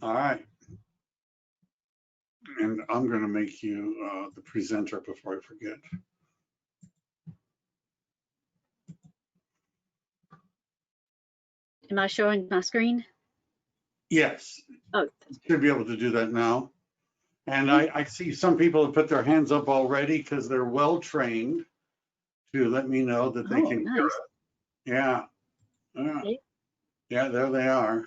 All right. And I'm going to make you the presenter before I forget. Am I showing my screen? Yes. Oh, should be able to do that now. And I see some people have put their hands up already because they're well trained to let me know that they can hear it. Yeah. Okay. Yeah, there they are.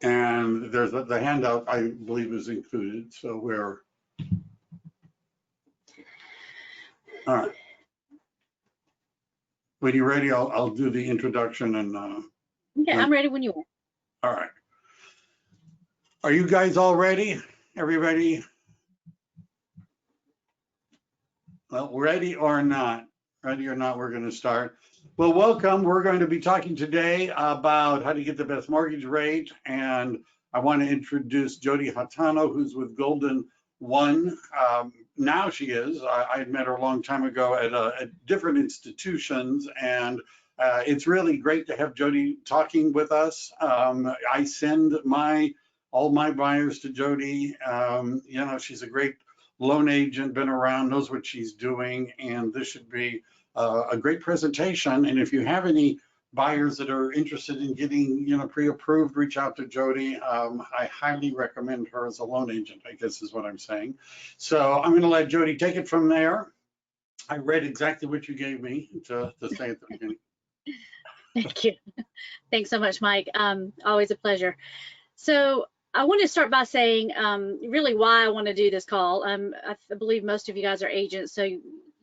And there's the handout, I believe, is included. So we're all right. When you're ready, I'll do the introduction and Yeah, I'm ready when you are. all right. Are you guys all ready? Everybody? Well, ready or not? Ready or not, we're going to start. Well, welcome. We're going to be talking today about how to get the best mortgage rate. And I want to introduce Jodie Hatano, who's with Golden One. Now she is. I met her a long time ago at different institutions. And it's really great to have Jodie talking with us. I send all my buyers to Jodie. You know, she's a great loan agent, been around, knows what she's doing, and this should be a great presentation. And if you have any buyers that are interested in getting, you know, pre-approved, reach out to Jodie. I highly recommend her as a loan agent, I guess is what I'm saying. So I'm going to let Jodie take it from there. I read exactly what you gave me to say at the beginning. Thank you. Thanks so much, Mike. Always a pleasure. So I want to start by saying really why I want to do this call. I believe most of you guys are agents, so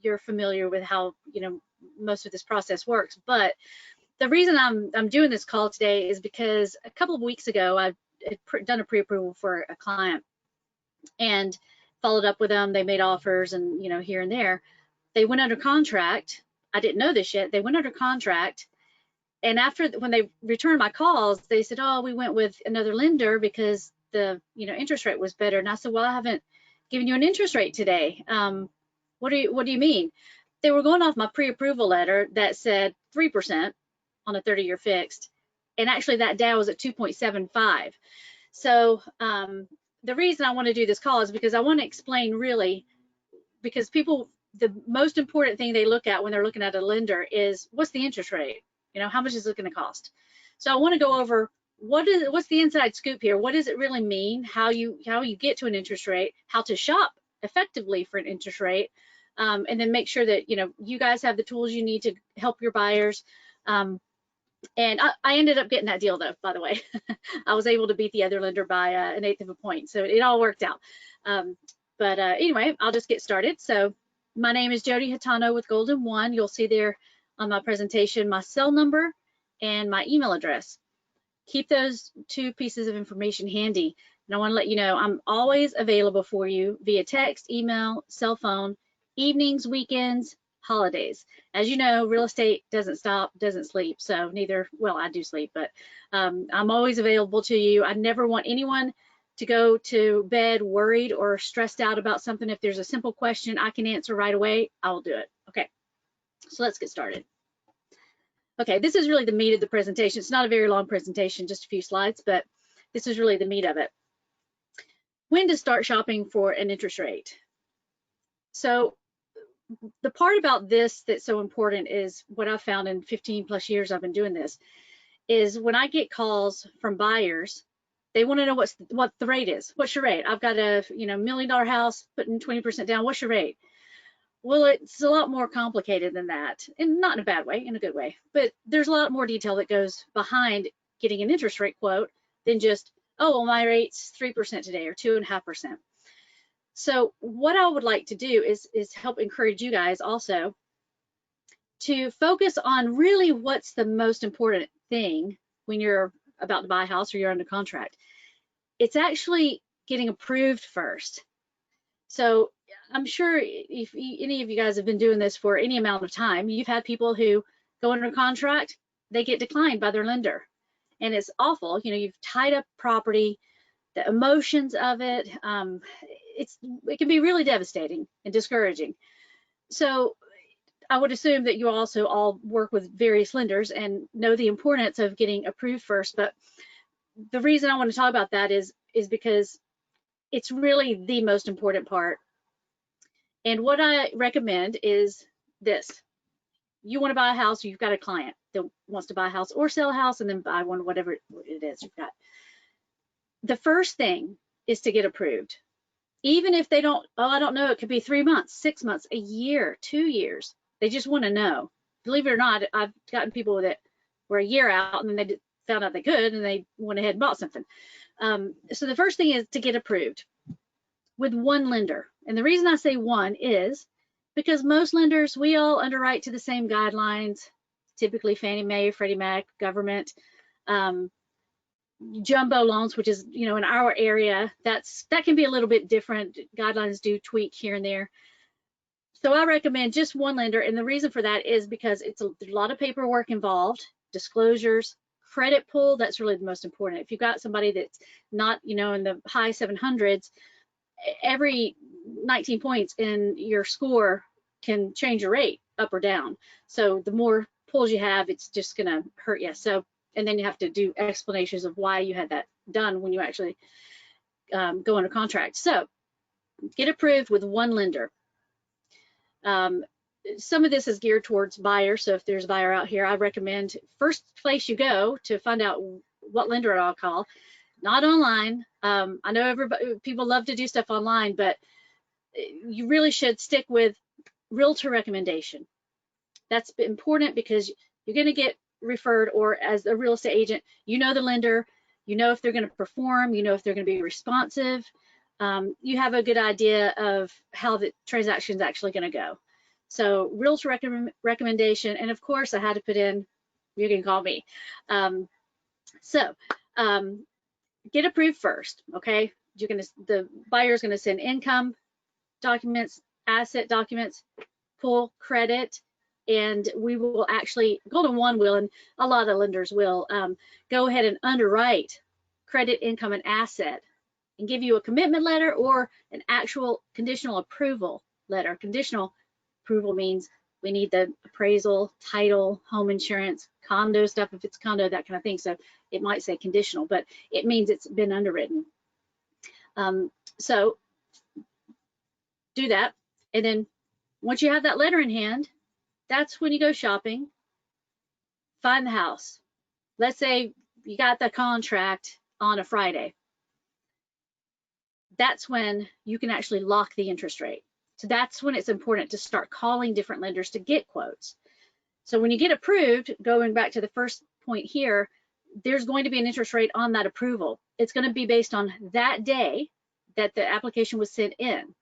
you're familiar with how, you know, most of this process works. But the reason I'm doing this call today is because a couple of weeks ago I had done a pre-approval for a client and followed up with them. They made offers, and you know, here and there. They went under contract. I didn't know this yet. They went under contract. And after, when they returned my calls, they said, oh, we went with another lender because the, you know, interest rate was better. And I said, well, I haven't given you an interest rate today. What do you mean? They were going off my pre-approval letter that said 3% on a 30-year fixed. And actually that DAO was at 2.75. So the reason I want to do this call is because I want to explain really, because people, the most important thing they look at when they're looking at a lender is what's the interest rate? You know, how much is it going to cost? So I want to go over what's the inside scoop here? What does it really mean? How you get to an interest rate? How to shop effectively for an interest rate? And then make sure that, you know, you guys have the tools you need to help your buyers. And I ended up getting that deal though, by the way. I was able to beat the other lender by an 1/8 of a point. So it all worked out. But anyway, I'll just get started. So my name is Jodie Hatano with Golden One. You'll see there on my presentation my cell number and my email address. Keep those two pieces of information handy. And I want to let you know I'm always available for you via text, email, cell phone, evenings, weekends, holidays. As you know, real estate doesn't stop, doesn't sleep. So neither, well, I do sleep, but I'm always available to you. I never want anyone to go to bed worried or stressed out about something. If there's a simple question I can answer right away, I will do it. Okay. So let's get started. Okay, this is really the meat of the presentation. It's not a very long presentation, just a few slides, but this is really the meat of it. When to start shopping for an interest rate. So the part about this that's so important is what I've found in 15 plus years I've been doing this, is when I get calls from buyers, they want to know what the rate is. What's your rate? I've got a, you know, $1 million house, putting 20% down. What's your rate? Well, it's a lot more complicated than that, and not in a bad way, in a good way, but there's a lot more detail that goes behind getting an interest rate quote than just, oh, well, my rate's 3% today or 2.5%. So what I would like to do is help encourage you guys also to focus on really what's the most important thing when you're about to buy a house or you're under contract. It's actually getting approved first. So I'm sure if any of you guys have been doing this for any amount of time, you've had people who go under contract, they get declined by their lender. And it's awful. You know, you've tied up property, the emotions of it, it can be really devastating and discouraging. So I would assume that you also all work with various lenders and know the importance of getting approved first. But the reason I want to talk about that is because it's really the most important part. And what I recommend is this. You want to buy a house, you've got a client that wants to buy a house or sell a house and then buy one, whatever it is you've got. The first thing is to get approved. Even if they don't, oh, I don't know, it could be 3 months, 6 months, a year, 2 years. They just want to know. Believe it or not, I've gotten people that were a year out and then they found out they could and they went ahead and bought something. So the first thing is to get approved with one lender. And the reason I say one is because most lenders, we all underwrite to the same guidelines, typically Fannie Mae, Freddie Mac, government, jumbo loans, which is, in our area, that can be a little bit different. Guidelines do tweak here and there. So I recommend just one lender. And the reason for that is because there's a lot of paperwork involved, disclosures, credit pull. That's really the most important. If you've got somebody that's not, in the high 700s, every 19 points in your score can change your rate up or down. So the more pulls you have, it's just going to hurt you. So, and then you have to do explanations of why you had that done when you actually go under contract. So get approved with one lender. Some of this is geared towards buyers. So if there's a buyer out here, I recommend first place you go to find out what lender I'll call, not online. I know people love to do stuff online, but you really should stick with realtor recommendation. That's important because you're going to get referred, or as a real estate agent, you know the lender, you know if they're going to perform, you know if they're going to be responsive. You have a good idea of how the transaction is actually going to go. So realtor recommendation, and of course I had to put in, you can call me. Get approved first, okay? The buyer is going to send income documents, asset documents, pull credit, and we will actually, Golden One will, and a lot of lenders will, go ahead and underwrite credit, income, and asset and give you a commitment letter or an actual conditional approval letter. Conditional approval means we need the appraisal, title, home insurance, condo stuff, if it's condo, that kind of thing. So it might say conditional, but it means it's been underwritten. So do that. And then once you have that letter in hand, that's when you go shopping, find the house. Let's say you got the contract on a Friday. That's when you can actually lock the interest rate. So that's when it's important to start calling different lenders to get quotes. So when you get approved, going back to the first point here, there's going to be an interest rate on that approval. It's going to be based on that day that the application was sent in.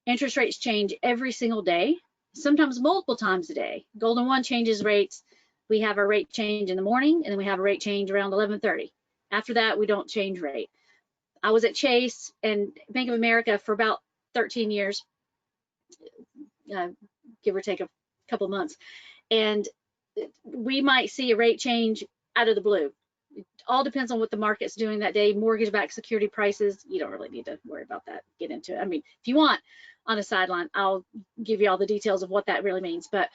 Interest rates change every single day, sometimes multiple times a day. Golden One changes rates. We have a rate change in the morning, and then we have a rate change around 11:30. After that, we don't change rate. I was at Chase and Bank of America for about 13 years, give or take a couple months, and we might see a rate change out of the blue. It all depends on what the market's doing that day. Mortgage-backed security prices, you don't really need to worry about that, get into it. I mean, if you want on a sideline, I'll give you all the details of what that really means, but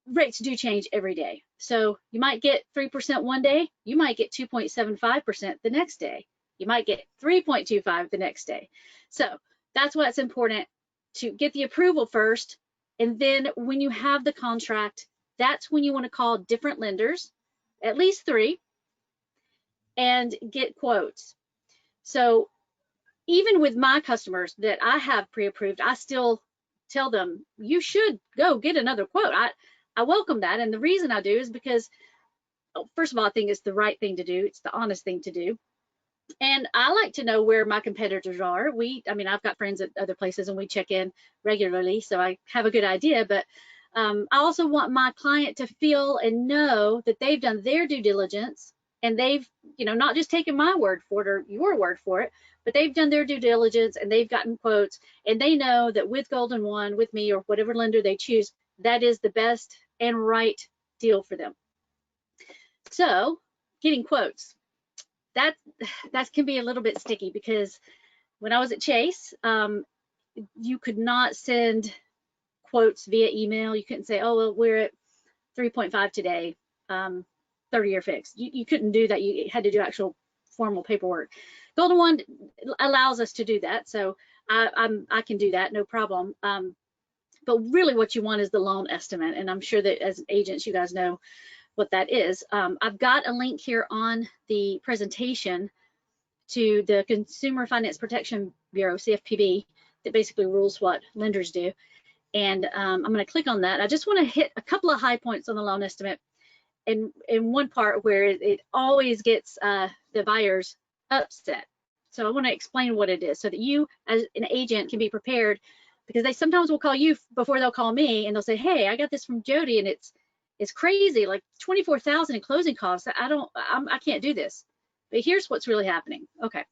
rates do change every day. So you might get 3% one day, you might get 2.75% the next day. You might get 3.25 the next day. So that's why it's important to get the approval first. And then when you have the contract, that's when you want to call different lenders, at least 3, and get quotes. So even with my customers that I have pre-approved, I still tell them, you should go get another quote. I welcome that. And the reason I do is because, first of all, I think it's the right thing to do. It's the honest thing to do. And I like to know where my competitors are. I mean, I've got friends at other places and we check in regularly, so I have a good idea. But I also want my client to feel and know that they've done their due diligence and they've, not just taken my word for it or your word for it, but they've done their due diligence and they've gotten quotes, and they know that with Golden One, with me, or whatever lender they choose, that is the best and right deal for them. So getting quotes. That can be a little bit sticky, because when I was at Chase, you could not send quotes via email. You couldn't say, oh, well, we're at 3.5 today, 30-year fixed. You couldn't do that. You had to do actual formal paperwork. Golden One allows us to do that, so I can do that, no problem. But really what you want is the loan estimate, and I'm sure that as agents you guys know what that is. I've got a link here on the presentation to the Consumer Finance Protection Bureau, CFPB, that basically rules what lenders do. And I'm going to click on that. I just want to hit a couple of high points on the loan estimate. In one part where it always gets the buyers upset. So I want to explain what it is so that you as an agent can be prepared, because they sometimes will call you before they'll call me, and they'll say, hey, I got this from Jodie and it's crazy, like $24,000 in closing costs. I can't do this. But here's what's really happening. Okay.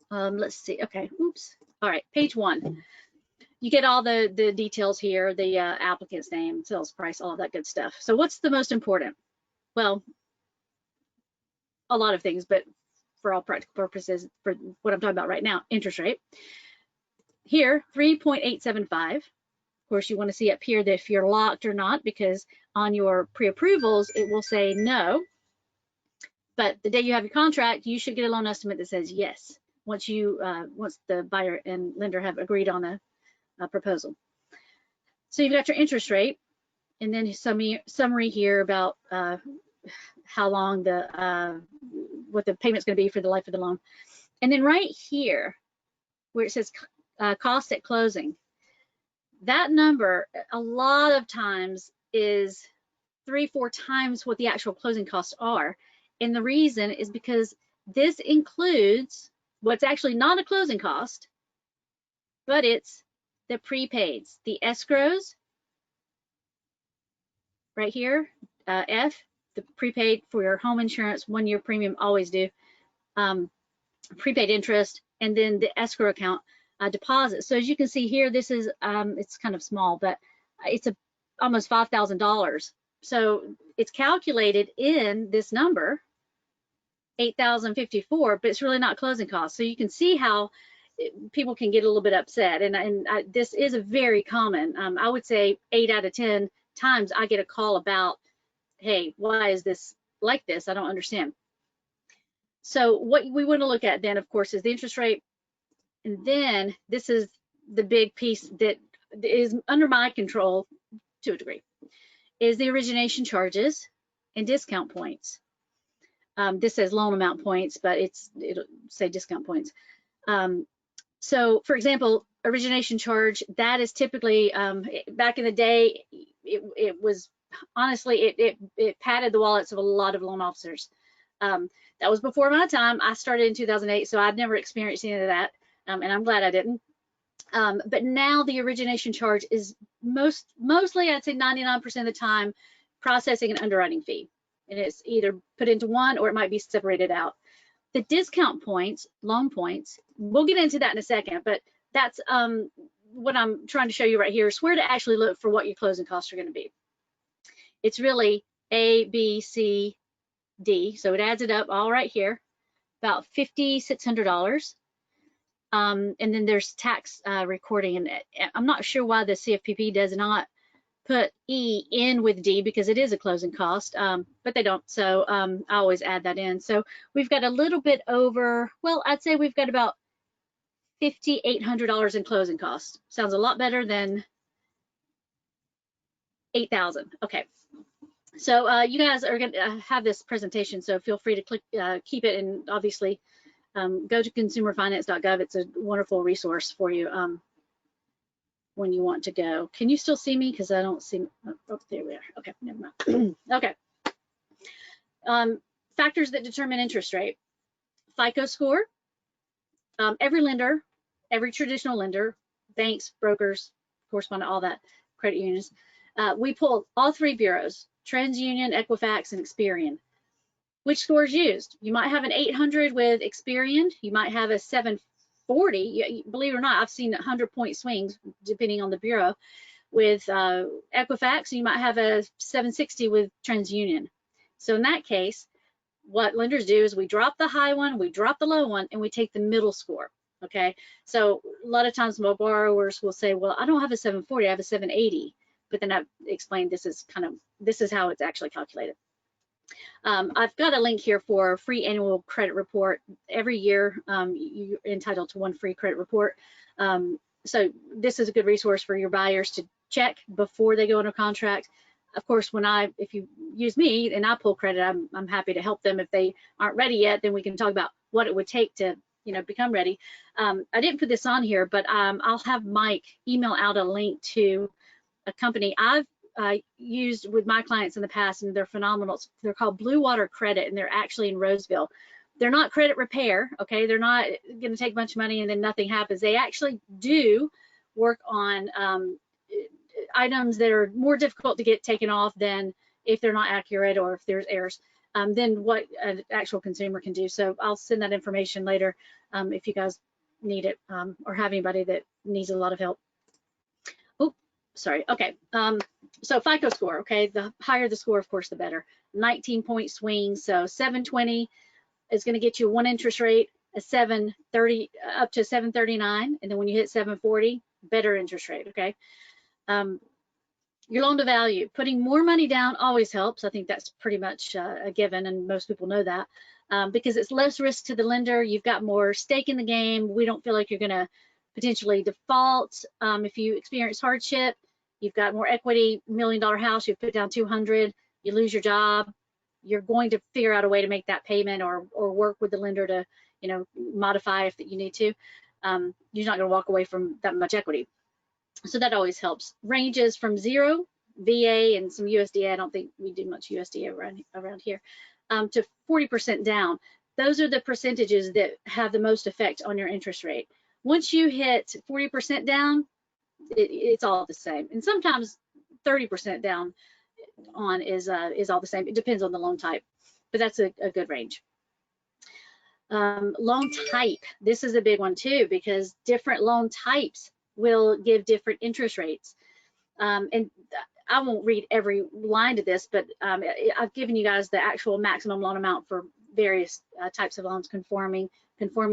Let's see. Okay. Oops. All right. Page 1. You get all the details here, the applicant's name, sales price, all of that good stuff. So what's the most important? Well, a lot of things, but for all practical purposes, for what I'm talking about right now, interest rate. Here, 3.875. Of course, you want to see up here that if you're locked or not, because on your pre-approvals, it will say no. But the day you have your contract, you should get a loan estimate that says yes, once the buyer and lender have agreed on a proposal. So you've got your interest rate, and then summary here about how long what the payment's going to be for the life of the loan. And then right here where it says cost at closing, that number a lot of times is 3-4 times what the actual closing costs are. And the reason is because this includes what's actually not a closing cost, but it's the prepaids, the escrows, right here, F, the prepaid for your home insurance, 1-year premium, always do, prepaid interest, and then the escrow account deposit. So as you can see here, this is, it's kind of small, but it's almost $5,000. So it's calculated in this number, 8,054, but it's really not closing costs. So you can see how people can get a little bit upset, and this is a very common. I would say 8 out of 10 times I get a call about, hey, why is this like this? I don't understand. So what we want to look at then, of course, is the interest rate, and then this is the big piece that is under my control to a degree, is the origination charges and discount points. This says loan amount points, but it'll say discount points. So for example, origination charge, that is typically, back in the day, it was, honestly, it padded the wallets of a lot of loan officers. That was before my time. I started in 2008, so I've never experienced any of that, and I'm glad I didn't. But now the origination charge is mostly, I'd say 99% of the time, processing and underwriting fee. And it's either put into one or it might be separated out. The discount points, loan points, we'll get into that in a second, but that's what I'm trying to show you right here is where to actually look for what your closing costs are going to be. It's really A, B, C, D. So it adds it up all right here, about $5,600. And then there's tax recording. And I'm not sure why the CFPB does not put E in with D, because it is a closing cost, but they don't. So I always add that in. So we've got a little bit over, well, I'd say we've got about $5,800 in closing costs. Sounds a lot better than 8,000. Okay. So you guys are going to have this presentation, so feel free to click, keep it, and obviously go to consumerfinance.gov. It's a wonderful resource for you when you want to go. Can you still see me? Because I don't see, oh, there we are. Okay, never mind. Okay. Factors that determine interest rate. FICO score. Every lender, every traditional lender, banks, brokers, correspondent, all that, credit unions, we pull all 3 bureaus, TransUnion, Equifax, and Experian. Which score is used? You might have an 800 with Experian. You might have a 740. Believe it or not, I've seen 100-point swings depending on the bureau. With Equifax, you might have a 760 with TransUnion. So in that case, what lenders do is we drop the high one, we drop the low one, and we take the middle score. Okay, so a lot of times my borrowers will say, well, I don't have a 740, I have a 780. But then I've explained this is how it's actually calculated. I've got a link here for a free annual credit report. Every year, you're entitled to one free credit report. So this is a good resource for your buyers to check before they go under contract. Of course, if you use me and I pull credit, I'm happy to help them. If they aren't ready yet, then we can talk about what it would take to, become ready. I didn't put this on here, but I'll have Mike email out a link to a company I've used with my clients in the past, and they're phenomenal. They're called Blue Water Credit, and they're actually in Roseville. They're not credit repair, okay? They're not going to take a bunch of money and then nothing happens. They actually do work on items that are more difficult to get taken off than if they're not accurate or if there's errors, than what an actual consumer can do. So I'll send that information later if you guys need it or have anybody that needs a lot of help. Oh, sorry. Okay. So FICO score, okay? The higher the score, of course, the better. 19-point swing. So 720 is going to get you one interest rate, a 730 up to 739, and then when you hit 740, better interest rate. Okay. Your loan to value, putting more money down always helps. I think that's pretty much a given, and most people know that because it's less risk to the lender. You've got more stake in the game. We don't feel like you're going to potentially default if you experience hardship. You've got more equity. $1 million house, you put down 200, you lose your job. You're going to figure out a way to make that payment or work with the lender to, modify if you need to. You're not going to walk away from that much equity. So that always helps. Ranges from 0, VA, and some USDA. I don't think we do much USDA around here, to 40% down. Those are the percentages that have the most effect on your interest rate. Once you hit 40% down, it's all the same. And sometimes 30% down on is all the same. It depends on the loan type, but that's a good range. Loan type, this is a big one too, because different loan types will give different interest rates. And I won't read every line to this, but I've given you guys the actual maximum loan amount for various types of loans. Conforming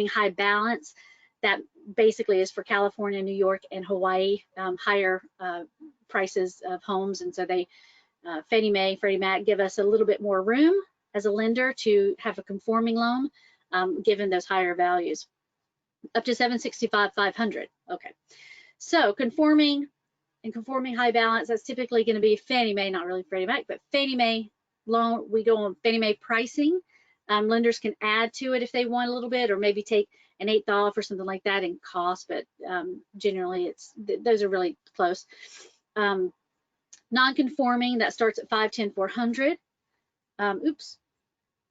high balance, that basically is for California, New York, and Hawaii, higher prices of homes. And so they, Fannie Mae, Freddie Mac give us a little bit more room as a lender to have a conforming loan, given those higher values. Up to 765, 500. Okay. So conforming high balance, that's typically going to be Fannie Mae, not really Freddie Mac, but Fannie Mae loan. We go on Fannie Mae pricing. Lenders can add to it if they want a little bit, or maybe take an 1/8 off or something like that in cost, but generally those are really close. Non-conforming, that starts at 510, 400. Oops.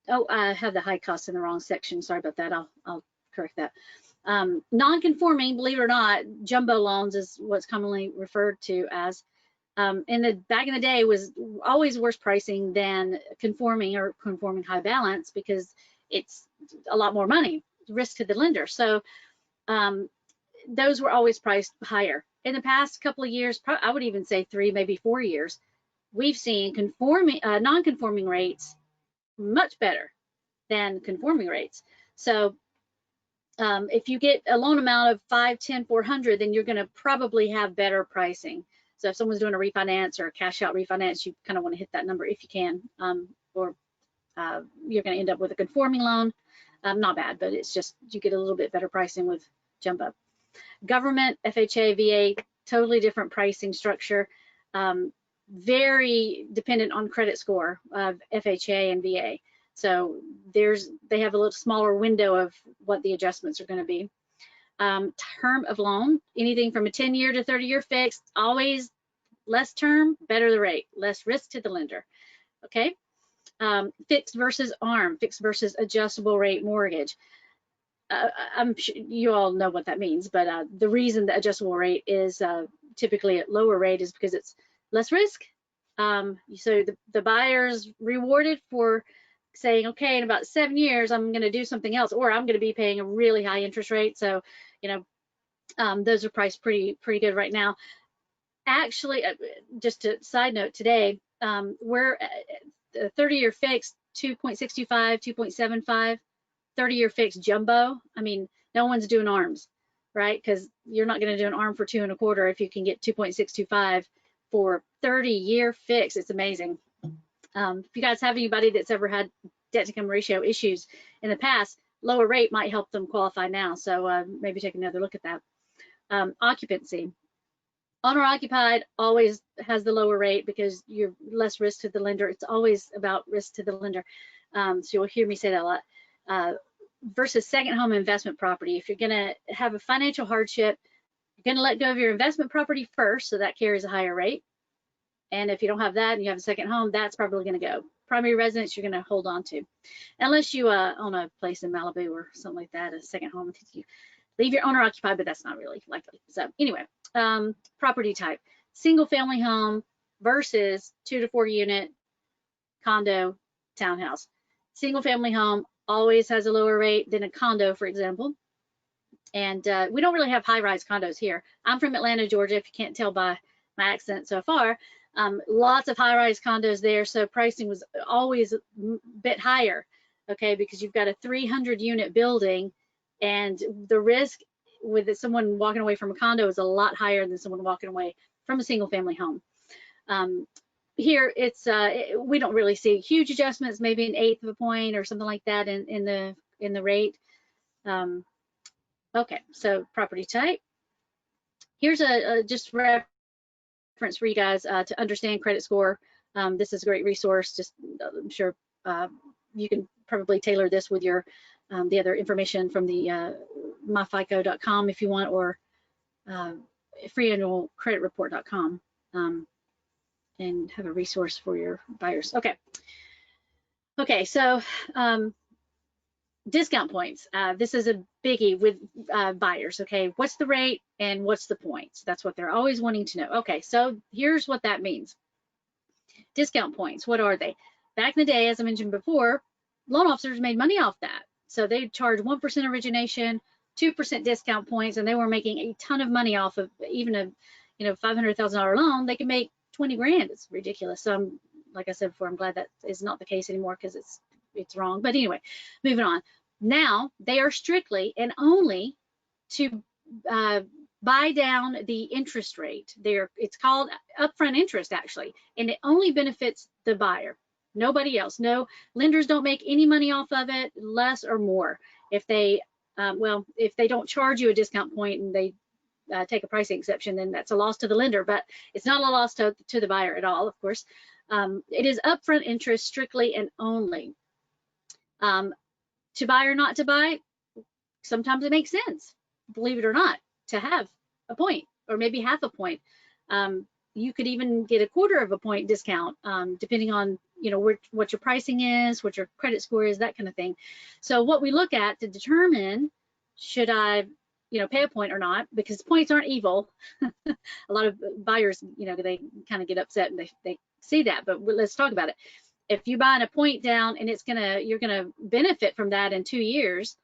Oh, I have the high cost in the wrong section. Sorry about that. I'll correct that. Non-conforming, believe it or not, jumbo loans is what's commonly referred to as. Back in the day was always worse pricing than conforming or conforming high balance, because it's a lot more money, risk to the lender. So those were always priced higher. In the past couple of years, I would even say 3, maybe 4 years, we've seen non-conforming rates much better than conforming rates. So if you get a loan amount of 510, 400, then you're going to probably have better pricing. So if someone's doing a refinance or a cash out refinance, you kind of want to hit that number if you can, or you're going to end up with a conforming loan. Not bad, but it's just you get a little bit better pricing with jumbo. Government, FHA, VA, totally different pricing structure. Very dependent on credit score of FHA and VA. So they have a little smaller window of what the adjustments are going to be. Term of loan, anything from a 10-year to 30-year fixed, always less term, better the rate, less risk to the lender. Okay. Fixed versus ARM, fixed versus adjustable rate mortgage. I'm sure you all know what that means, but the reason the adjustable rate is typically at lower rate is because it's less risk. So the buyer's rewarded for saying, okay, in about 7 years, I'm going to do something else, or I'm going to be paying a really high interest rate. So, those are priced pretty good right now. Actually, just a side note today, we're 30-year fixed 2.65, 2.75, 30-year fixed jumbo. I mean, No one's doing ARMs, right? Because you're not going to do an ARM for 2 1/4 if you can get 2.625 for 30-year fix. It's amazing. If you guys have anybody that's ever had debt to income ratio issues in the past, lower rate might help them qualify now. So maybe take another look at that. Occupancy. Owner occupied always has the lower rate because you're less risk to the lender. It's always about risk to the lender. So you'll hear me say that a lot. Versus second home investment property. If you're going to have a financial hardship, you're going to let go of your investment property first, so that carries a higher rate. And if you don't have that and you have a second home, that's probably going to go. Primary residence, you're going to hold on to. Unless you own a place in Malibu or something like that, a second home. You leave your owner occupied, but that's not really likely. So anyway, property type. Single family home versus 2 to 4 unit condo townhouse. Single family home always has a lower rate than a condo, for example. And we don't really have high-rise condos here. I'm from Atlanta, Georgia, if you can't tell by my accent so far. Lots of high-rise condos there, so pricing was always a bit higher, okay, because you've got a 300-unit building, and the risk with someone walking away from a condo is a lot higher than someone walking away from a single-family home. Here, it's we don't really see huge adjustments, maybe an 1/8 of a point or something like that in the rate. Okay, so property type. Here's a just reference for you guys to understand credit score. This is a great resource. Just I'm sure you can probably tailor this with your the other information from the myfico.com if you want, or freeannualcreditreport.com, and have a resource for your buyers. Okay, so discount points. This is a biggie with buyers. Okay, what's the rate and what's the points? That's what they're always wanting to know. Okay, so here's what that means. Discount points, what are they? Back in the day, as I mentioned before, loan officers made money off that. So they charge 1% origination, 2% discount points, and they were making a ton of money off of even a $500,000 loan. They can make 20 grand. It's ridiculous. So like I said before, I'm glad that is not the case anymore because it's wrong. But anyway, moving on. Now they are strictly and only to buy down the interest rate. It's called upfront interest actually, and it only benefits the buyer. Nobody else. No, lenders don't make any money off of it, less or more. If they if they don't charge you a discount point and they take a pricing exception, then that's a loss to the lender, but it's not a loss to the buyer at all, of course. It is upfront interest strictly and only. To buy or not to buy, sometimes it makes sense, believe it or not, to have a point or maybe half a point. You could even get a 1/4 of a point discount, depending on what your pricing is, what your credit score is, that kind of thing. So what we look at to determine should I pay a point or not, because points aren't evil. A lot of buyers, they kind of get upset and they see that, but let's talk about it. If you're buying a point down and you're gonna benefit from that in 2 years,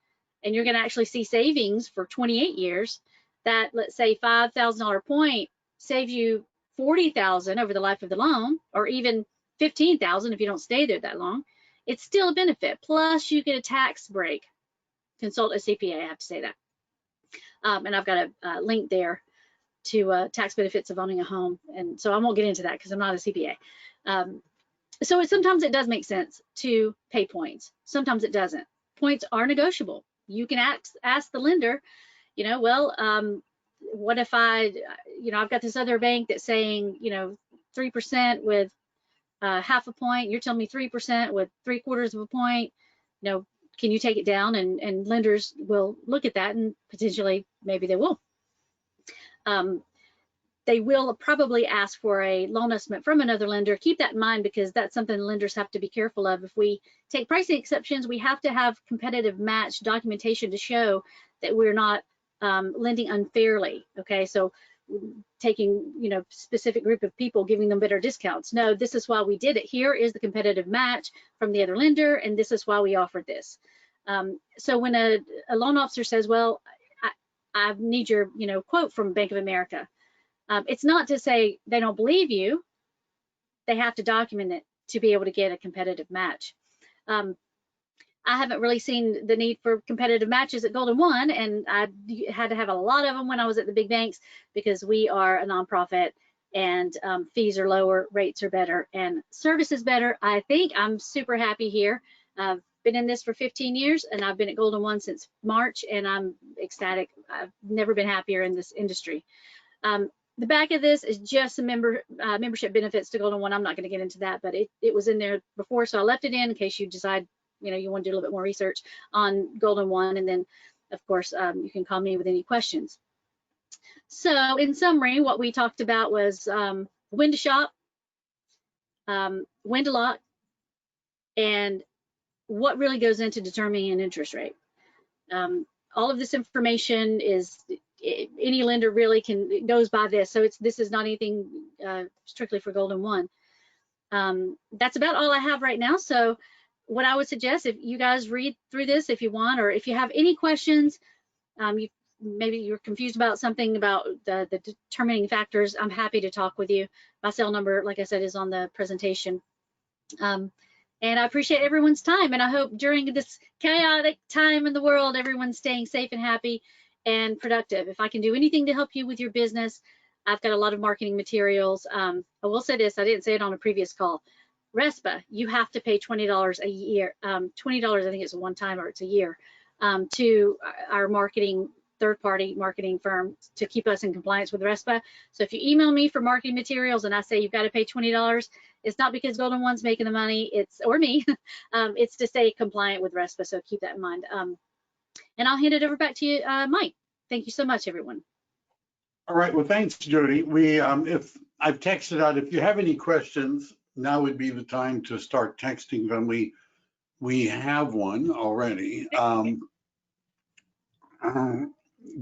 and you're gonna actually see savings for 28 years, that let's say $5,000 point saves you $40,000 over the life of the loan, or even $15,000 if you don't stay there that long, it's still a benefit. Plus you get a tax break. Consult a CPA, I have to say that. And I've got a link there to tax benefits of owning a home. And so I won't get into that because I'm not a CPA. So sometimes it does make sense to pay points. Sometimes it doesn't. Points are negotiable. You can ask the lender, what if I've got this other bank that's saying, 3% with half a point. You're telling me 3% with 3/4 of a point. Can you take it down? And lenders will look at that, and potentially maybe they will. They will probably ask for a loan estimate from another lender. Keep that in mind because that's something lenders have to be careful of. If we take pricing exceptions, we have to have competitive match documentation to show that we're not lending unfairly. Okay, so taking specific group of people, giving them better discounts. No, this is why we did it. Here is the competitive match from the other lender, and this is why we offered this. So when a loan officer says, well, I need your quote from Bank of America, it's not to say they don't believe you. They have to document it to be able to get a competitive match. I haven't really seen the need for competitive matches at Golden One, and I had to have a lot of them when I was at the big banks because we are a nonprofit, and fees are lower, rates are better, and service is better. I think I'm super happy here. I've been in this for 15 years, and I've been at Golden One since March, and I'm ecstatic. I've never been happier in this industry. The back of this is just some membership benefits to Golden One. I'm not going to get into that, but it was in there before, so I left it in case you decide, you know, you want to do a little bit more research on Golden One, and then, of course, you can call me with any questions. So in summary, what we talked about was when to shop, when to lock, and what really goes into determining an interest rate. All of this information is, any lender really goes by this. So this is not anything strictly for Golden One. That's about all I have right now. So what I would suggest, if you guys read through this if you want, or if you have any questions, maybe you're confused about something about the determining factors, I'm happy to talk with you. My cell number, like I said, is on the presentation. And I appreciate everyone's time, and I hope during this chaotic time in the world, everyone's staying safe and happy and productive. If I can do anything to help you with your business, I've got a lot of marketing materials. I will say this, I didn't say it on a previous call. RESPA, you have to pay $20 a year, $20, I think it's a one-time or it's a year, to our marketing, third-party marketing firm to keep us in compliance with RESPA. So if you email me for marketing materials and I say you've got to pay $20, it's not because Golden One's making the money, or me, it's to stay compliant with RESPA, so keep that in mind. And I'll hand it over back to you, Mike. Thank you so much, everyone. All right, well, thanks, Jody. If I've texted out, if you have any questions, now would be the time to start texting them. We have one already.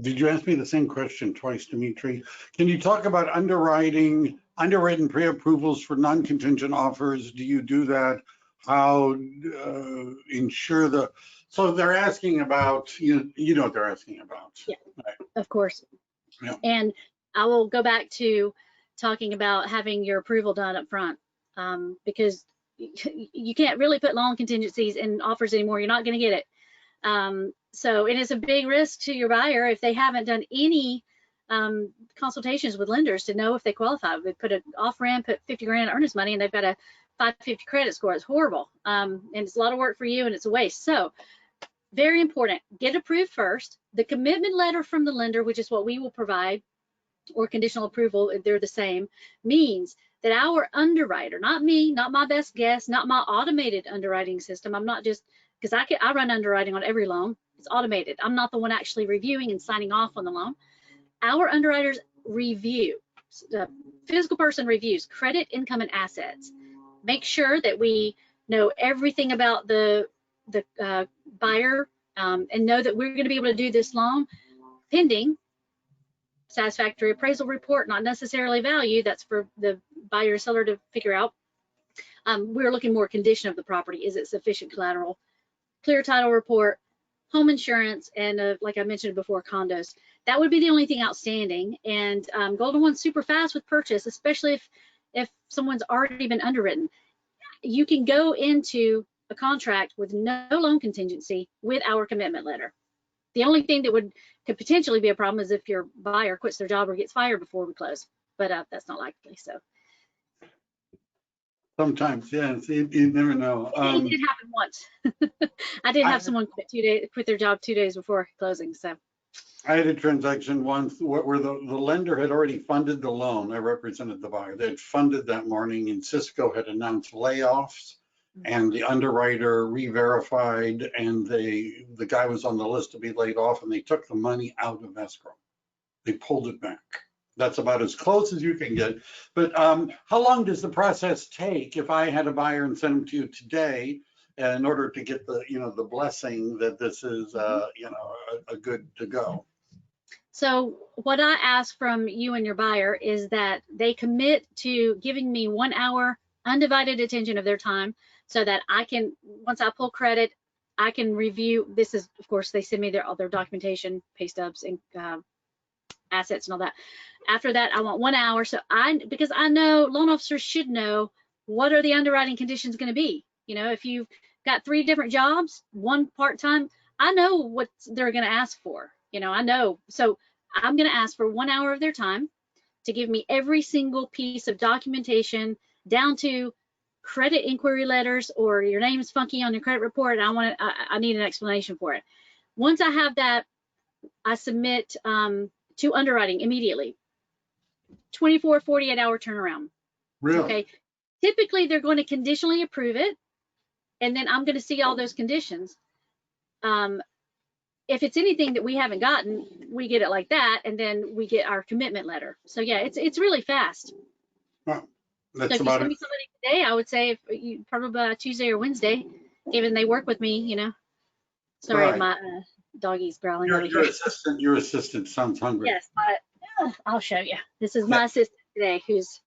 Did you ask me the same question twice, Dimitri? Can you talk about underwritten pre-approvals for non-contingent offers? Do you do that? How ensure so they're asking about, you know what they're asking about. Yeah, right. Of course. Yeah. And I will go back to talking about having your approval done up front, because you can't really put long contingencies in offers anymore. You're not going to get it. So it is a big risk to your buyer if they haven't done any consultations with lenders to know if they qualify. They put an offer in, put 50 grand earnest money, and they've got a 550 credit score. It's horrible. And it's a lot of work for you, and it's a waste. So very important, get approved first. The commitment letter from the lender, which is what we will provide, or conditional approval, they're the same, means that our underwriter, not me, not my best guess, not my automated underwriting system. I'm not just, because I run underwriting on every loan. It's automated. I'm not the one actually reviewing and signing off on the loan. Our underwriters review. The physical person reviews credit, income, and assets. Make sure that we know everything about the buyer, and know that we're going to be able to do this loan pending satisfactory appraisal report, not necessarily value. That's for the buyer or seller to figure out. We're looking more condition of the property. Is it sufficient collateral? Clear title report, home insurance, and like I mentioned before, condos. That would be the only thing outstanding. And Golden One's super fast with purchase, especially if someone's already been underwritten. You can go into a contract with no loan contingency with our commitment letter. The only thing that could potentially be a problem is if your buyer quits their job or gets fired before we close, but that's not likely. So sometimes, yes, you never know. It did happen once. I did have someone quit their job 2 days before closing. So I had a transaction once where the lender had already funded the loan. I represented the buyer. They had funded that morning, and Cisco had announced layoffs, and the underwriter re-verified, and the guy was on the list to be laid off, and they took the money out of escrow. They pulled it back. That's about as close as you can get. But how long does the process take if I had a buyer and send them to you today in order to get the blessing that this is a good to go? So what I ask from you and your buyer is that they commit to giving me 1 hour undivided attention of their time, so that I can, once I pull credit, I can review. This is, of course, they send me their documentation, pay stubs, and assets and all that. After that, I want 1 hour. So because I know loan officers should know what are the underwriting conditions going to be. You know, if you've got 3 different jobs, 1 part-time, I know what they're going to ask for. You know, I know. So I'm going to ask for 1 hour of their time to give me every single piece of documentation down to credit inquiry letters, or your name's funky on your credit report and I need an explanation for it. Once I have that, I submit to underwriting immediately. 24, 48 hour turnaround. Really? Okay. Typically they're going to conditionally approve it, and then I'm going to see all those conditions. If it's anything that we haven't gotten, we get it like that, and then we get our commitment letter. So yeah, it's really fast. Well, So that's if you about send me it. somebody today, I would say if you probably by Tuesday or Wednesday, given they work with me, you know. Sorry, Right. my doggy's growling over Your here. assistant sounds hungry. Yes, I'll show you. This is Yeah. my assistant today who's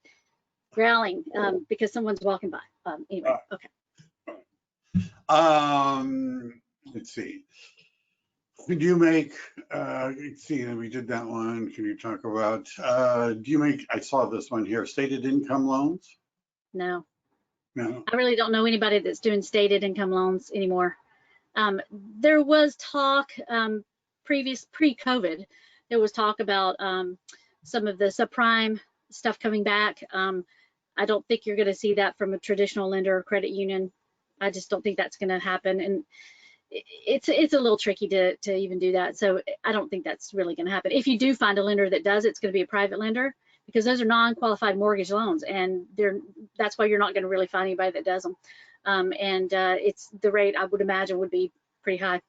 growling because someone's walking by. Anyway, okay. Let's see. Could you make, let's see, we did that one. Can you talk about, do you make, I saw this one here, stated income loans? No, No. I really don't know anybody that's doing stated income loans anymore. There was talk pre-COVID, there was talk about some of the subprime stuff coming back. I don't think you're going to see that from a traditional lender or credit union. I just don't think that's going to happen, and it's a little tricky to even do that. So I don't think that's really going to happen. If you do find a lender that does, it's going to be a private lender, because those are non-qualified mortgage loans, and that's why you're not going to really find anybody that does them. It's the rate I would imagine would be pretty high,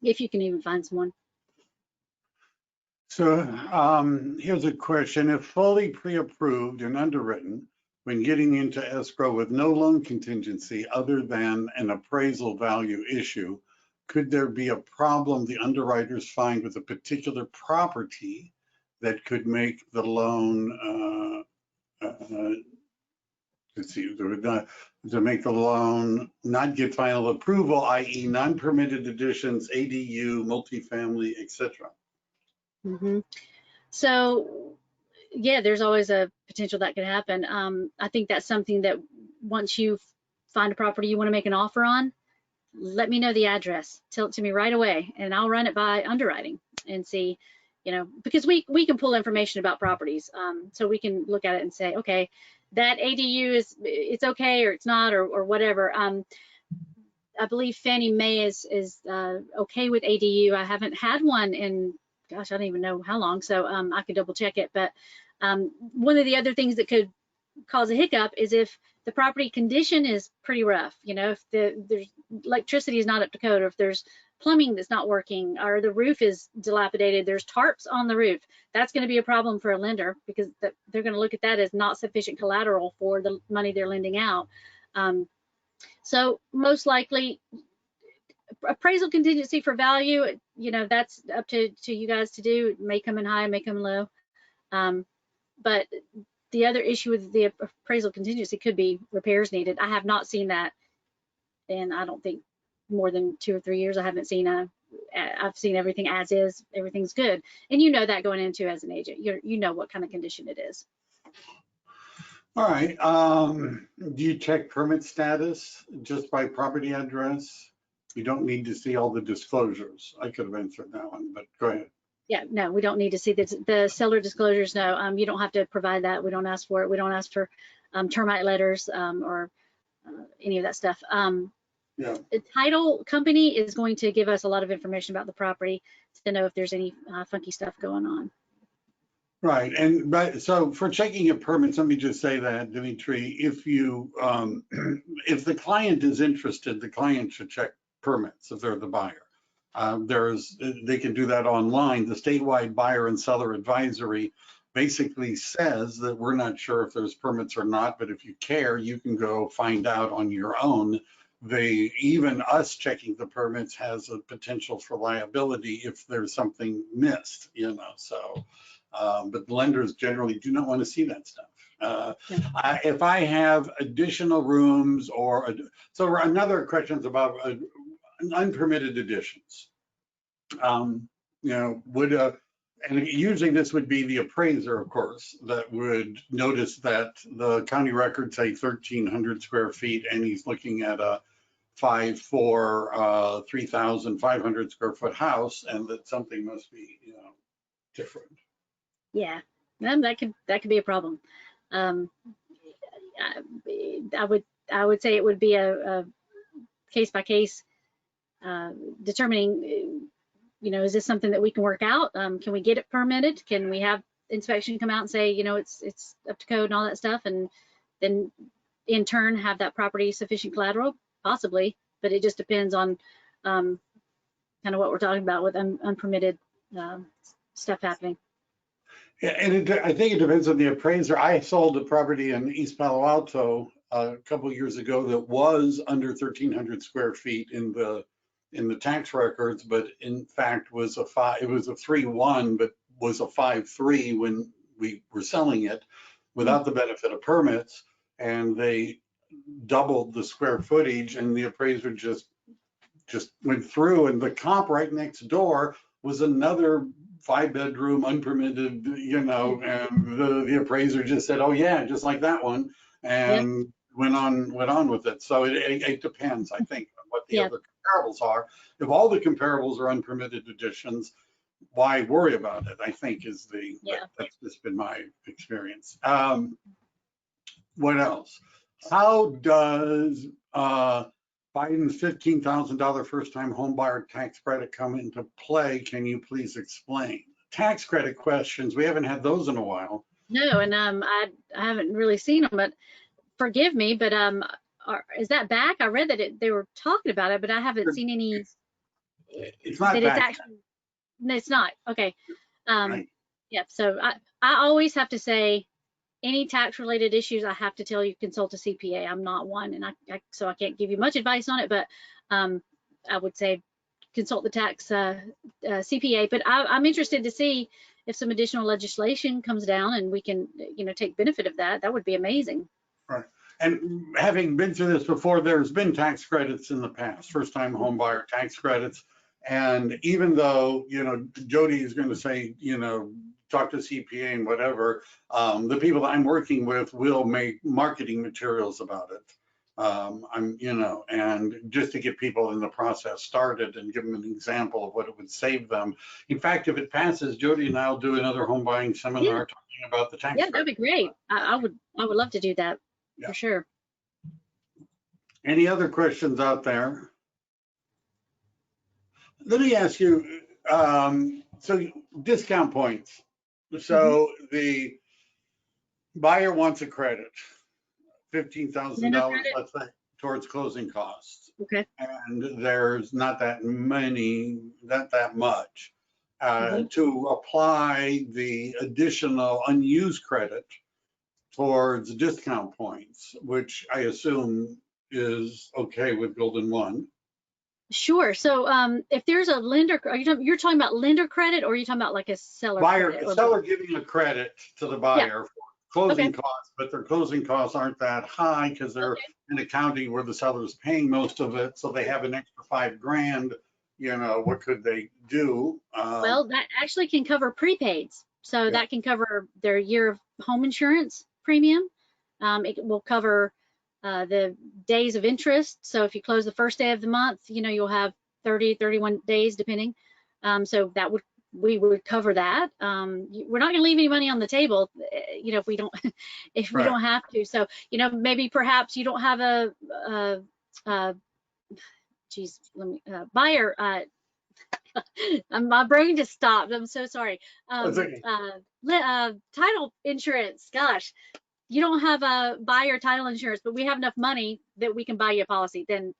if you can even find someone. So here's a question. If fully pre-approved and underwritten, when getting into escrow with no loan contingency other than an appraisal value issue, could there be a problem the underwriters find with a particular property that could make the loan, let's see, to make the loan not get final approval, i.e. non-permitted additions, ADU, multifamily, etc.? Mm-hmm. So yeah, there's always a potential that could happen. I think that's something that once you find a property you want to make an offer on, let me know the address, tell it to me right away, and I'll run it by underwriting and see, you know, because we can pull information about properties. So we can look at it and say, okay, that ADU it's okay, or it's not, or whatever. I believe Fannie Mae is okay with ADU. I haven't had one in, gosh, I don't even know how long, so I could double check it. But one of the other things that could cause a hiccup is if the property condition is pretty rough. You know, if there's electricity is not up to code, or if there's plumbing that's not working, or the roof is dilapidated, there's tarps on the roof, that's going to be a problem for a lender, because they're going to look at that as not sufficient collateral for the money they're lending out. So most likely, appraisal contingency for value, you know, that's up to you guys to do. It may come in high, may come in low. But the other issue with the appraisal contingency could be repairs needed. I have not seen that, and I don't think more than 2 or 3 years. I haven't seen I've seen everything as is, everything's good. And you know that going into as an agent, you know what kind of condition it is. All right. Do you check permit status just by property address? You don't need to see all the disclosures. I could have answered that one, but go ahead. Yeah, no, we don't need to see the seller disclosures. No, you don't have to provide that. We don't ask for it. We don't ask for termite letters or any of that stuff. Yeah. The title company is going to give us a lot of information about the property to know if there's any funky stuff going on. Right, and so for checking a permits, let me just say that, Dimitri, if you, if the client is interested, the client should check permits if they're the buyer. They can do that online. The statewide buyer and seller advisory basically says that we're not sure if there's permits or not, but if you care, you can go find out on your own. Even us checking the permits has a potential for liability if there's something missed, you know, so. But lenders generally do not want to see that stuff. If I have additional rooms so another question is about unpermitted additions. You know, and usually this would be the appraiser, of course, that would notice that the county records say 1,300 square feet and he's looking at a 5'4", 3,500 square foot house, and that something must be, different. Yeah, then that could be a problem. Um, I would say it would be a case by case, determining, is this something that we can work out? Can we get it permitted? Can we have inspection come out and say, it's up to code and all that stuff, and then in turn have that property sufficient collateral? Possibly, but it just depends on kind of what we're talking about with unpermitted stuff happening. Yeah, and I think it depends on the appraiser. I sold a property in East Palo Alto a couple of years ago that was under 1,300 square feet in the tax records, but in fact it was a 3-1, but was a 5-3 when we were selling it without the benefit of permits, and they doubled the square footage, and the appraiser just went through, and the comp right next door was another 5-bedroom unpermitted, and the appraiser just said, oh yeah, just like that one, and went on with it. So it depends, I think, on what the other comparables are. If all the comparables are unpermitted additions, why worry about it? I think that's just been my experience. What else? How does Biden's $15,000 first-time homebuyer tax credit come into play? Can you please explain? Tax credit questions, we haven't had those in a while. No, and I haven't really seen them, but forgive me, but is that back? I read that they were talking about it, but I haven't seen any. It's not back. It's not. Okay. Right. Yep. So I always have to say, any tax related issues, I have to tell you, consult a CPA. I'm not one, and so I can't give you much advice on it, but I would say consult the tax CPA. But I'm interested to see if some additional legislation comes down and we can, take benefit of that. That would be amazing. Right. And having been through this before, there's been tax credits in the past, first-time home buyer tax credits. And even though, Jodie is going to say, talk to CPA and whatever, the people that I'm working with will make marketing materials about it. And just to get people in the process started and give them an example of what it would save them. In fact, if it passes, Jodie and I'll do another home buying seminar talking about the tax credit. That'd be great. I would love to do that for sure. Any other questions out there? Let me ask you, so discount points. So the buyer wants a credit, $15,000, let's say, towards closing costs. Okay. And there's not that much. To apply the additional unused credit towards discount points, which I assume is okay with Golden One. Sure. So if there's a lender, you're talking about lender credit, or are you talking about like a seller credit? Seller giving a credit to the buyer for closing costs, but their closing costs aren't that high because they're in a county where the seller is paying most of it, so they have an extra $5,000. What could they do? Well, that actually can cover prepaids. So that can cover their year of home insurance premium. It will cover the days of interest. So if you close the first day of the month, you'll have 30, 31 days depending. So we would cover that. We're not going to leave any money on the table, if we don't, we don't have to. So, maybe perhaps you don't have buyer. My brain just stopped. I'm so sorry. Title insurance. Gosh, you don't have a buyer title insurance, but we have enough money that we can buy you a policy. Then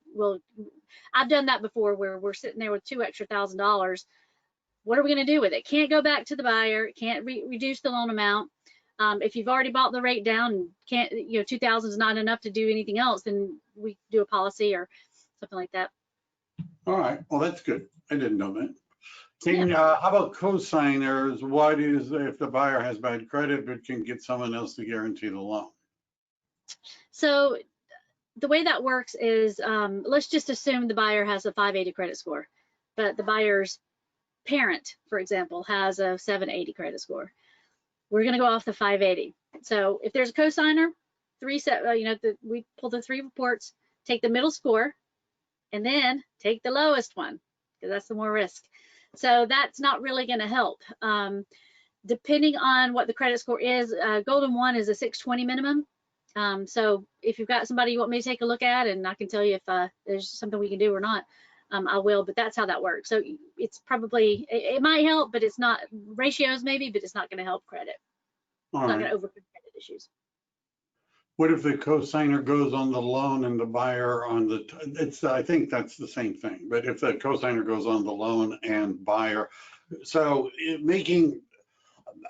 I've done that before, where we're sitting there with $2,000 extra. What are we going to do with it? Can't go back to the buyer. Can't reduce the loan amount. If you've already bought the rate down and can't, 2,000 is not enough to do anything else, then we do a policy or something like that. All right. Well, that's good. I didn't know that. How about co-signers? What is if the buyer has bad credit but can get someone else to guarantee the loan? So the way that works is, let's just assume the buyer has a 580 credit score, but the buyer's parent, for example, has a 780 credit score. We're going to go off the 580. So if there's a co-signer, we pull the 3 reports, take the middle score, and then take the lowest one because that's the more risk. So that's not really going to help. Depending on what the credit score is, Golden 1 is a 620 minimum. So if you've got somebody you want me to take a look at, and I can tell you if there's something we can do or not, I will, but that's how that works. So it's probably, it might help, but it's not, ratios maybe, but it's not going to help credit. It's not going to overcome credit issues. What if the cosigner goes on the loan and the buyer on the, I think that's the same thing, but if the cosigner goes on the loan and buyer, so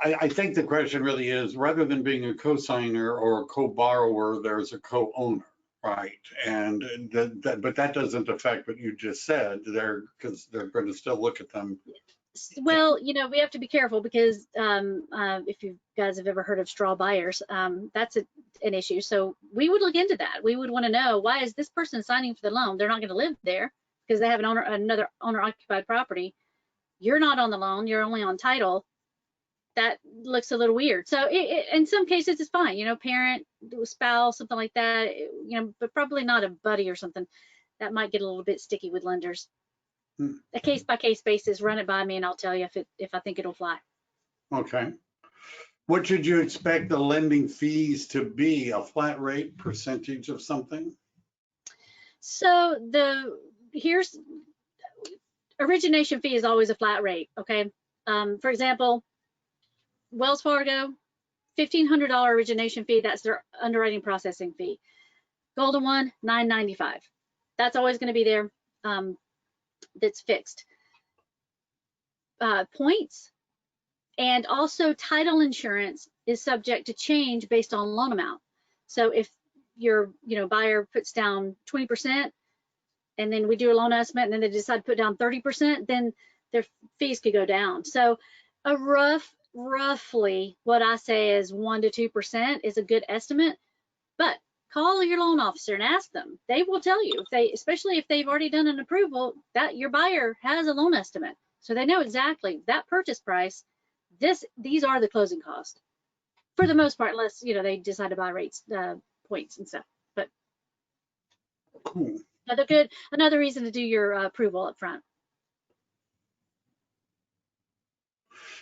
I think the question really is, rather than being a cosigner or a co-borrower, there's a co-owner, right? And but that doesn't affect what you just said there, because they're going to still look at them. Well, you know, we have to be careful because if you guys have ever heard of straw buyers, that's an issue. So we would look into that. We would want to know, why is this person signing for the loan? They're not going to live there because they have another owner-occupied property. You're not on the loan. You're only on title. That looks a little weird. So in some cases it's fine, you know, parent, spouse, something like that, you know, but probably not a buddy or something. That might get a little bit sticky with lenders. A case by case basis, run it by me and I'll tell you if I think it'll fly. Okay. What should you expect the lending fees to be? A flat rate percentage of something? So here's origination fee is always a flat rate. Okay. For example, Wells Fargo, $1,500 origination fee. That's their underwriting processing fee. Golden 1, $9.95. That's always going to be there. That's fixed. Points and also title insurance is subject to change based on loan amount. So if your buyer puts down 20% and then we do a loan estimate and then they decide to put down 30%, then their fees could go down. So a roughly what I say is 1 to 2% is a good estimate, but call your loan officer and ask them. They will tell you, especially if they've already done an approval, that your buyer has a loan estimate. So they know exactly that purchase price, these are the closing costs. For the most part, unless, they decide to buy rates, points and stuff. But cool. Another reason to do your approval up front.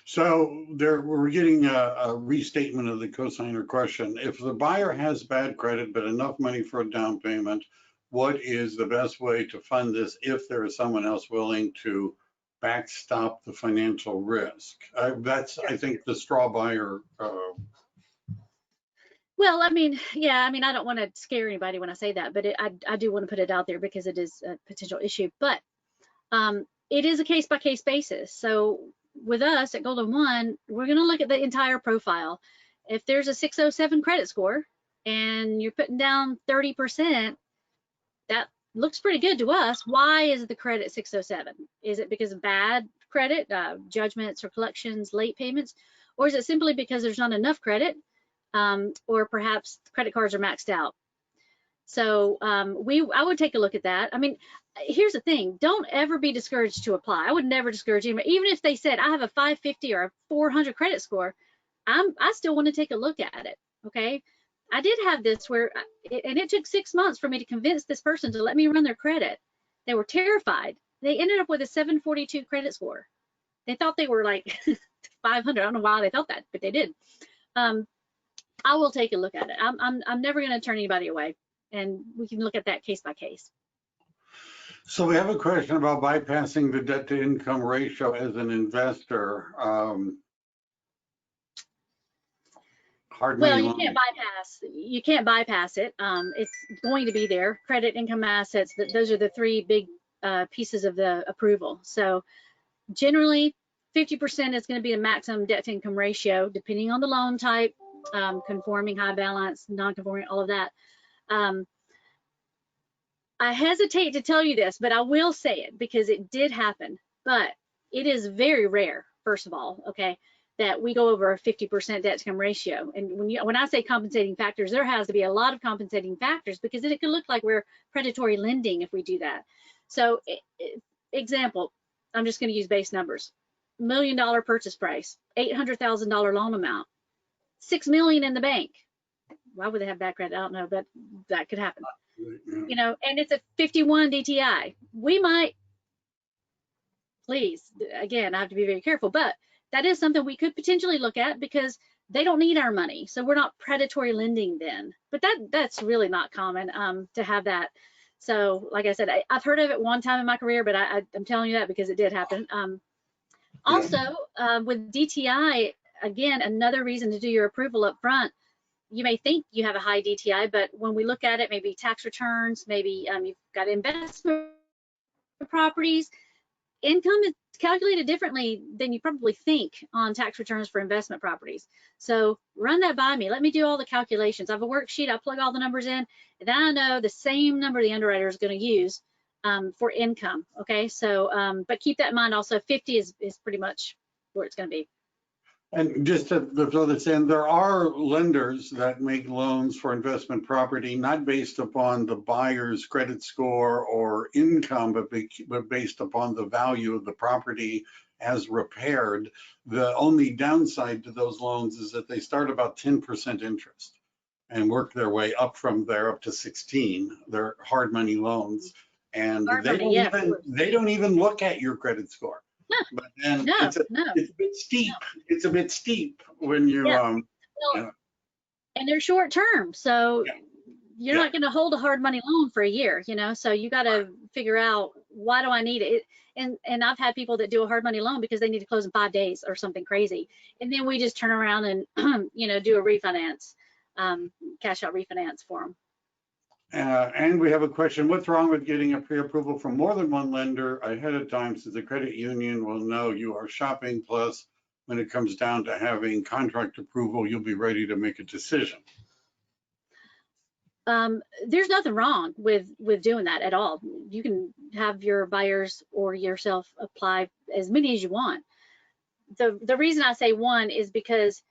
So we're getting a restatement of the cosigner question. If the buyer has bad credit but enough money for a down payment, what is the best way to fund this if there is someone else willing to backstop the financial risk? That's, I think, the straw buyer. Well, I mean, I don't want to scare anybody when I say that, but I do want to put it out there because it is a potential issue. But it is a case-by-case basis. So with us at Golden 1, we're going to look at the entire profile. If there's a 607 credit score and you're putting down 30%, that looks pretty good to us. Why is the credit 607? Is it because of bad credit, judgments or collections, late payments? Or is it simply because there's not enough credit, or perhaps credit cards are maxed out? So I would take a look at that. I mean, here's the thing, don't ever be discouraged to apply. I would never discourage you. Even if they said I have a 550 or a 400 credit score, I still want to take a look at it. Okay. I did have this and it took 6 months for me to convince this person to let me run their credit. They were terrified. They ended up with a 742 credit score. They thought they were like 500. I don't know why they thought that, but they did. I will take a look at it. I'm never going to turn anybody away, and we can look at that case by case. So we have a question about bypassing the debt to income ratio as an investor. Well, you can't bypass it. It's going to be there. Credit, income, assets, those are the three big pieces of the approval. So generally 50% is going to be the maximum debt to income ratio, depending on the loan type, conforming, high balance, non-conforming, all of that. I hesitate to tell you this, but I will say it because it did happen. But it is very rare, first of all, okay, that we go over a 50% debt to income ratio. And when I say compensating factors, there has to be a lot of compensating factors because it could look like we're predatory lending if we do that. So example, I'm just going to use base numbers. $1 million purchase price, $800,000 loan amount, $6 million in the bank. why would they have bad credit? I don't know, but that could happen. Yeah. You know, and it's a 51 DTI. We might, please, again, I have to be very careful, but that is something we could potentially look at because they don't need our money. So we're not predatory lending then. But that's really not common to have that. So like I said, I've heard of it one time in my career, but I'm telling you that because it did happen. Also, with DTI, again, another reason to do your approval up front. You may think you have a high DTI, but when we look at it, maybe tax returns, maybe you've got investment properties, income is calculated differently than you probably think on tax returns for investment properties. So run that by me. Let me do all the calculations. I have a worksheet. I plug all the numbers in, and then I know the same number the underwriter is going to use for income. Okay, so but keep that in mind. Also, 50 is pretty much where it's going to be. And just to throw this in, there are lenders that make loans for investment property, not based upon the buyer's credit score or income, but based upon the value of the property as repaired. The only downside to those loans is that they start about 10% interest and work their way up from there up to 16. They're hard money loans, and they don't even look at your credit score. But then it's a bit steep. It's a bit steep when you well, and they're short term, so you're not going to hold a hard money loan for a year, you know. So you got to figure out, why do I need it? And I've had people that do a hard money loan because they need to close in 5 days or something crazy, and then we just turn around and you know, do a refinance, cash out refinance for them. And we have a question: what's wrong with getting a pre-approval from more than one lender ahead of time, so the credit union will know you are shopping? Plus, when it comes down to having contract approval, you'll be ready to make a decision. There's nothing wrong with doing that at all. You can have your buyers or yourself apply as many as you want. The reason I say one is because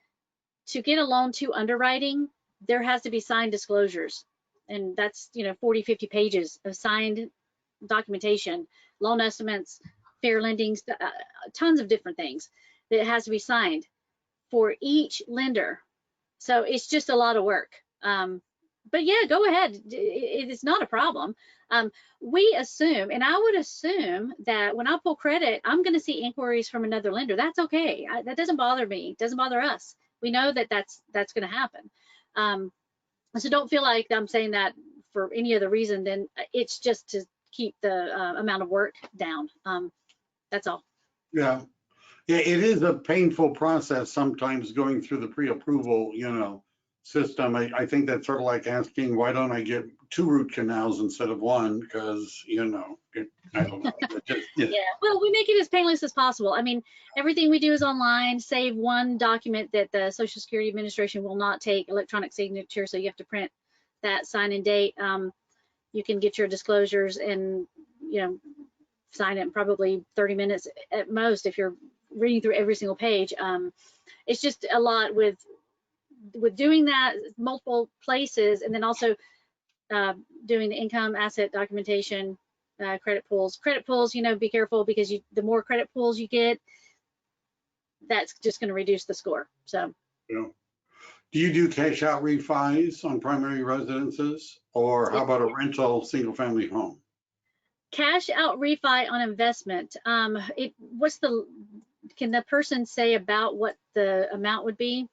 to get a loan to underwriting, there has to be signed disclosures. And that's, you know, 40, 50 pages of signed documentation, loan estimates, fair lendings, tons of different things that has to be signed for each lender. So it's just a lot of work. But yeah, go ahead. It is not a problem. We assume, and I would assume that when I pull credit, I'm going to see inquiries from another lender. That's okay. That doesn't bother me. It doesn't bother us. We know that that's going to happen. So don't feel like I'm saying that for any other reason than it's just to keep the amount of work down. That's all. Yeah, it is a painful process sometimes going through the pre-approval, you know, system. I think that's sort of like asking, why don't I get 2 root canals instead of 1? Because, you know, I don't know. Yeah, well, we make it as painless as possible. I mean, everything we do is online, save one document that the Social Security Administration will not take electronic signature, so you have to print that, sign and date. You can get your disclosures and, you know, sign it in probably 30 minutes at most if you're reading through every single page. It's just a lot with doing that multiple places, and then also doing the income asset documentation, credit pulls, you know, be careful because the more credit pulls you get, that's just going to reduce the score. So yeah. Do you do cash out refis on primary residences, or how about a rental single family home? Cash out refi on investment. Can the person say about what the amount would be?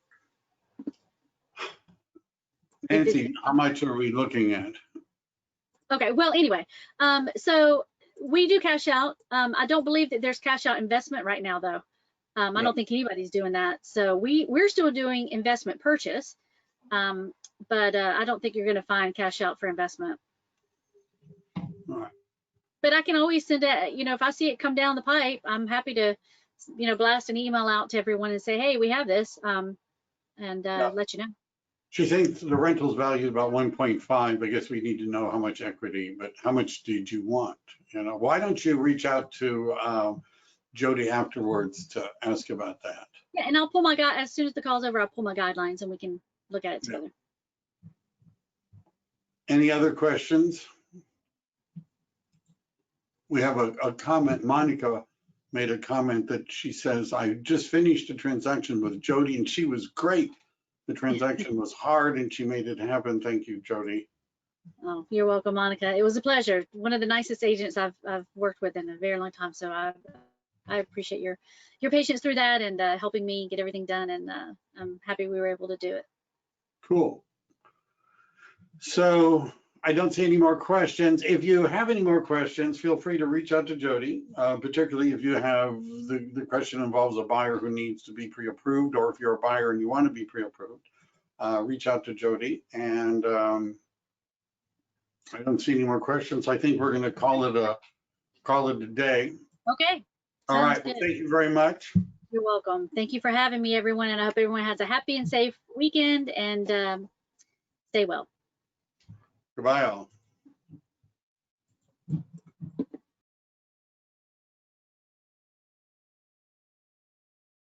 Nancy, how much are we looking at? Okay, well, anyway, so we do cash out. I don't believe that there's cash out investment right now, though. I don't think anybody's doing that. So we're still doing investment purchase, but I don't think you're going to find cash out for investment. All right. But I can always send it, you know, if I see it come down the pipe, I'm happy to, you know, blast an email out to everyone and say, hey, we have this, and let you know. She thinks the rental's valued about 1.5. I guess we need to know how much equity, but how much did you want? You know, why don't you reach out to Jodie afterwards to ask about that? Yeah, and I'll pull my as soon as the call's over, I'll pull my guidelines and we can look at it together. Any other questions? We have a comment. Monica made a comment that she says, I just finished a transaction with Jodie and she was great. The transaction was hard and she made it happen. Thank you, Jodie. Oh, you're welcome, Monica. It was a pleasure. One of the nicest agents I've worked with in a very long time. So I appreciate your patience through that and helping me get everything done. And I'm happy we were able to do it. Cool. So I don't see any more questions. If you have any more questions, feel free to reach out to Jodie, particularly if you have the question involves a buyer who needs to be pre-approved, or if you're a buyer and you want to be pre-approved, reach out to Jodie. And I don't see any more questions. I think we're going to call it a day. Okay. All Sounds right. Well, good. thank you very much. You're welcome. Thank you for having me, everyone. And I hope everyone has a happy and safe weekend and stay well. Goodbye, all.